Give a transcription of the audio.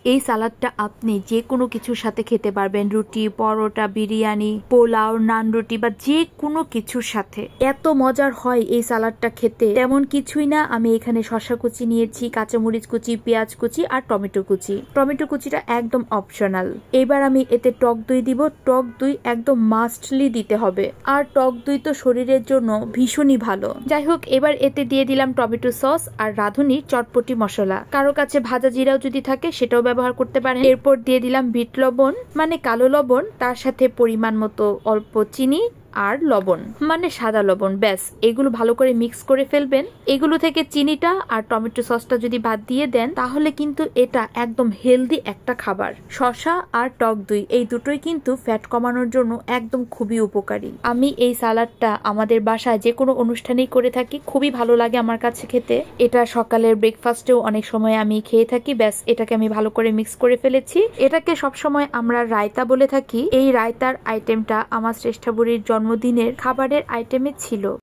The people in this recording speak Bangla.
এই সালাদটা আপনি যে কোনো কিছুর সাথে খেতে পারবেন, রুটি, পরোটা, বিরিয়ানি, পোলাও, নান রুটি বা যে কোনো কিছুর সাথে। এত মজার হয় এই সালাদটা খেতে, তেমন কিছুই না। আমি এখানে শসা কুচি নিয়েছি, কাঁচামরিচ কুচি, পেঁয়াজ কুচি আর টমেটো কুচি। টমেটো কুচিটা একদম অপশনাল। এবার আমি এতে টক দই দিব। টক দই একদম মাস্টলি দিতে হবে, আর টক দই তো শরীরের জন্য ভীষণই ভালো। যাই হোক, এবার এতে দিয়ে দিলাম টমেটো সস আর রাঁধুনির চটপটি মশলা। কারো কাছে ভাজা জিরাও যদি থাকে সেটাও ব্যবহার করতে পারেন। এরপর দিয়ে দিলাম বিট লবণ মানে কালো লবণ, তার সাথে পরিমাণ মতো অল্প চিনি আর লবণ মানে সাদা লবণ। ব্যাস, এগুলো ভালো করে মিক্স করে ফেলবেন। এগুলো থেকে চিনিটা আর টমেটো সসটা যদি বাদ দিয়ে দেন তাহলে কিন্তু এটা একদম হেলদি একটা খাবার। শসা আর টক দই এই দুটোই কিন্তু ফ্যাট কমানোর জন্য একদম খুবই উপকারী। আমি এই সালাডটা আমাদের বাসায় যে কোনো অনুষ্ঠানেই করে থাকি, খুবই ভালো লাগে আমার কাছে খেতে। এটা সকালের ব্রেকফাস্টেও অনেক সময় আমি খেয়ে থাকি। ব্যাস, এটাকে আমি ভালো করে মিক্স করে ফেলেছি। এটাকে সবসময় আমরা রায়তা বলে থাকি। এই রায়তার আইটেমটা আমার শ্রেষ্ঠা বুড়ির জন্মদিনের খাবারের আইটেমে ছিল।